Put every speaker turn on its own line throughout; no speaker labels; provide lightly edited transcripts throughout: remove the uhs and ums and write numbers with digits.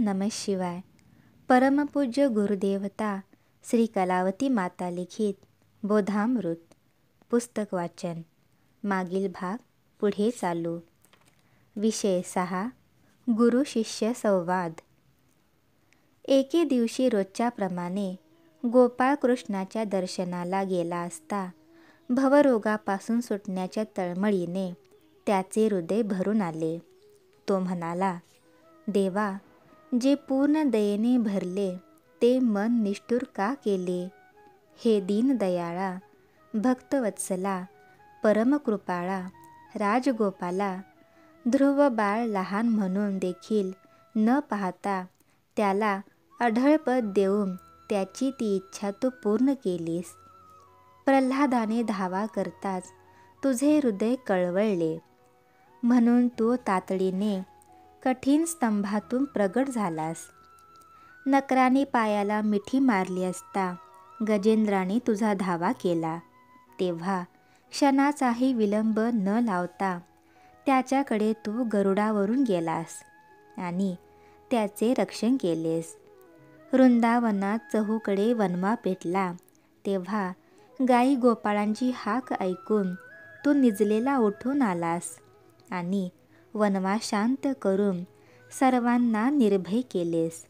नमः शिवाय. परमपूज्य गुरुदेवता श्री कलावती माता लिखित बोधामृत. पुस्तक वाचन. मागील भाग पुढे चालू. विषय 6. गुरु शिष्य संवाद. एके दिवशी रोजच्याप्रमाणे गोपाळ कृष्णाच्या दर्शनाला गेला असता भवरोगापासून सुटण्याच्या तळमळीने त्याचे हृदय भरून आले. तो म्हणाला, देवा, जे पूर्ण दयेने भरले ते मन निष्ठुर का केले? हे दीनदयाळा, भक्तवत्सला, परमकृपाळा, राजगोपाला, ध्रुव बाळ लहान म्हणून देखील न पाहता त्याला अढळ पद देऊन त्याची ती इच्छा तू पूर्ण केलीस. प्रल्हादाने धावा करताच तुझे हृदय कळवळले, म्हणून तू तातडीने कठीण स्तंभातून प्रगट झालास. नकराने पायाला मिठी मारली असता गजेंद्राने तुझा धावा केला, तेव्हा क्षणाचाही विलंब न लावता त्याच्याकडे तू गरुडावरून गेलास आणि त्याचे रक्षण केलेस. वृंदावनात चहूकडे वनवा पेटला तेव्हा गाई गोपाळांची हाक ऐकून तू निजलेला उठून आलास आणि वनवा शांत करून सर्वांना निर्भय केलेस.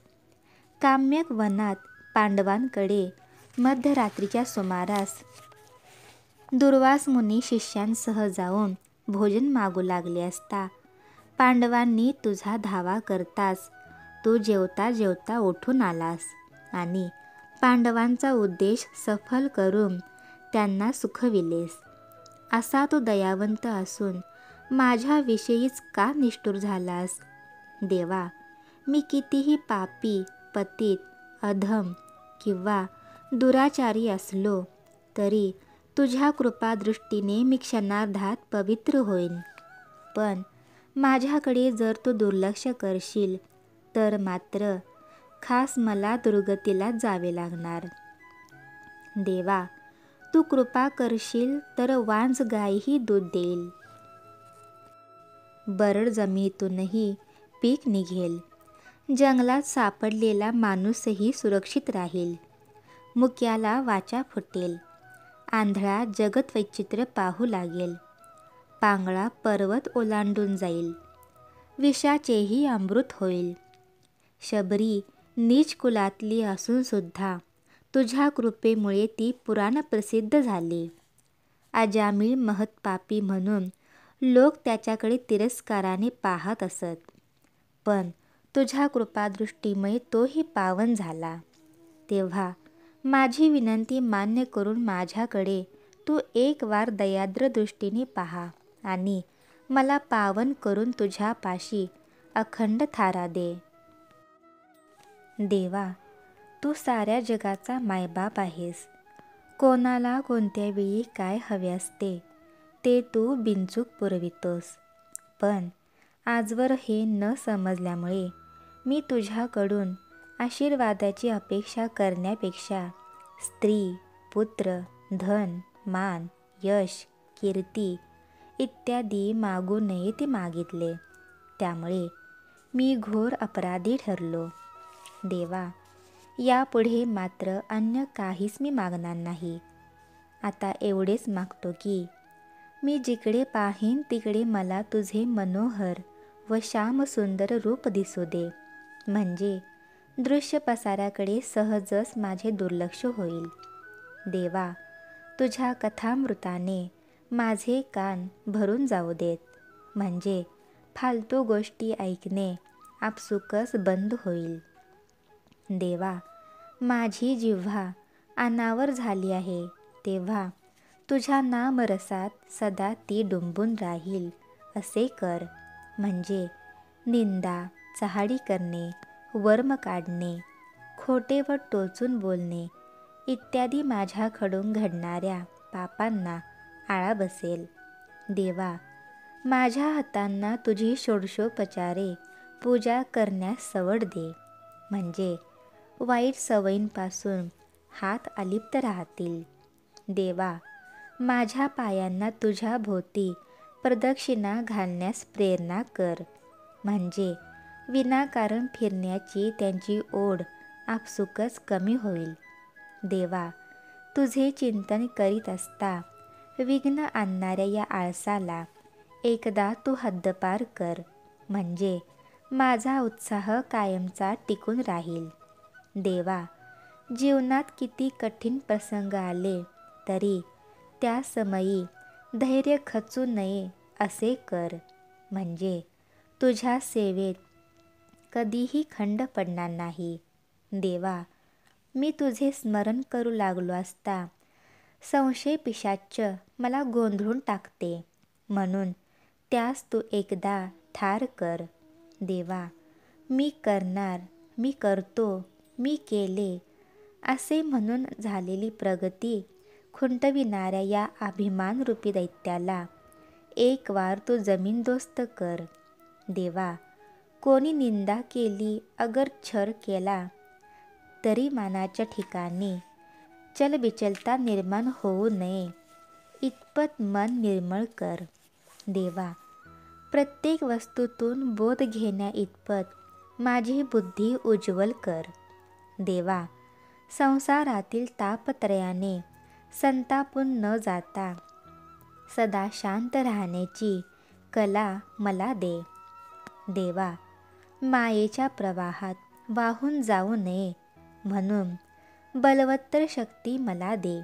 काम्यक वनात पांडवांकडे मध्यरात्रीच्या सुमारास दुर्वास मुनी शिष्यांसह जाऊन भोजन मागू लागले असता पांडवांनी तुझा धावा करताच तू जेवता जेवता उठून आलास आणि पांडवांचा उद्देश सफल करून त्यांना सुखविलेस. असा तू दयावंत असून माझ्याविषयीच का निष्ठुर झालास? देवा, मी कितीही पापी, पतित, अधम किंवा दुराचारी असलो तरी तुझ्या कृपादृष्टीने मी क्षणार्धात पवित्र होईन. पण माझ्याकडे जर तू दुर्लक्ष करशील तर मात्र खास मला दुर्गतीला जावे लागणार. देवा, तू कृपा करशील तर वांज गायही दूध देईल. बरड जमिनीतूनही पीक निघेल. जंगलात सापडलेला माणूसही सुरक्षित राहील. मुक्याला वाचा फुटेल. आंधळा जगत वैचित्र्य पाहू लागेल. पांगळा पर्वत ओलांडून जाईल. विषाचेही अमृत होईल. शबरी नीच कुलातली असून सुद्धा तुझ्या कृपेमुळे ती पुराणप्रसिद्ध झाली. अजामिळ महत्पापी म्हणून लोक त्याच्याकडे तिरस्काराने पाहत असत, पण तुझ्या कृपादृष्टीमुळे तोही पावन झाला. तेव्हा माझी विनंती मान्य करून माझ्याकडे तू एक वार दयाद्र दृष्टीने पहा आणि मला पावन करून तुझ्यापाशी अखंड थारा दे. देवा, तू साऱ्या जगाचा मायबाप आहेस. कोणाला कोणत्या वेळी काय हवे असते ते तू बिनचूक पुरवितोस. पण आजवर हे न समजल्यामुळे मी तुझ्याकडून आशीर्वादाची अपेक्षा करण्यापेक्षा स्त्री, पुत्र, धन, मान, यश, कीर्ती इत्यादी मागू नये ते मागितले. त्यामुळे मी घोर अपराधी ठरलो. देवा, यापुढे मात्र अन्य काहीच मी मागणार नाही. आता एवढेच मागतो की मी जिकडे पाहीन तिकडे मला तुझे मनोहर व श्यामसुंदर रूप दिसू दे, म्हणजे दृश्य पसाऱ्याकडे सहजच माझे दुर्लक्ष होईल. देवा, तुझ्या कथामृताने माझे कान भरून जाऊ देत, म्हणजे फालतू गोष्टी ऐकणे आपसुकच बंद होईल. देवा, माझी जिव्हा अनावर झाली आहे, तेव्हा तुझ्या नामरसात सदा ती डुंबून राहील असे कर, म्हणजे निंदा, चहाडी करणे, वर्म काढणे, खोटे व टोचून बोलणे इत्यादी माझ्याकडून घडणाऱ्या पापांना आळा बसेल. देवा, माझ्या हातांना तुझी षोडशोपचारे पूजा करण्यास सवड दे, म्हणजे वाईट सवयींपासून हात अलिप्त राहतील. देवा, माझ्या पायांना तुझ्या भोवती प्रदक्षिणा घालण्यास प्रेरणा कर, म्हणजे विनाकारण फिरण्याची त्यांची ओढ आपसुकच कमी होईल. देवा, तुझे चिंतन करीत असता विघ्न आणणाऱ्या या आळसाला एकदा तू हद्दपार कर, म्हणजे माझा उत्साह कायमचा टिकून राहील. देवा, जीवनात किती कठीण प्रसंग आले तरी त्या समयी धैर्य खचू नये असे कर, म्हणजे तुझ्या सेवेत कधीही खंड पडणार नाही. देवा, मी तुझे स्मरण करू लागलो असता संशय पिशाच्च मला गोंधळून टाकते, म्हणून त्यास तू एकदा ठार कर. देवा, मी करणार, मी करतो, मी केले असे म्हणून झालेली प्रगती खुंटविणाऱ्या या अभिमानरूपी दैत्याला एक वार तू जमीनदोस्त कर. देवा, कोणी निंदा केली अगर छळ केला तरी मानाच्या ठिकाणी चलबिचलता निर्माण होऊ नये इतपत मन निर्मळ कर. देवा, प्रत्येक वस्तूतून बोध घेण्या इतपत माझी बुद्धी उज्ज्वल कर. देवा, संसारातील तापत्रयाने संतापून न जाता सदा शांत राहण्याची कला मला दे. देवा, मायेच्या प्रवाहात वाहून जाऊ नये म्हणून बलवत्तर शक्ती मला दे.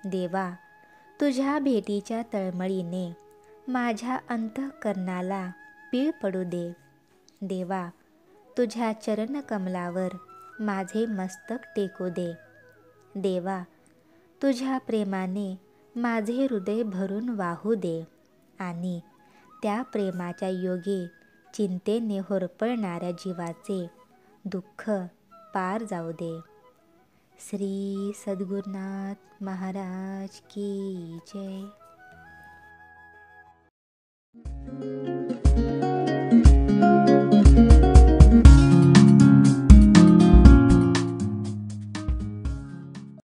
देवा, तुझ्या भेटीच्या तळमळीने माझ्या अंतःकरणाला पीळ पडू दे. देवा, तुझ्या चरणकमलावर माझे मस्तक टेकू दे. देवा, तुझ्या प्रेमाने माझे हृदय भरून वाहू दे आणि त्या प्रेमाच्या योगे चिंतेने होरपळणाऱ्या जीवाचे दुःख पार जाऊ दे. श्री सद्गुरुनाथ महाराज की जय.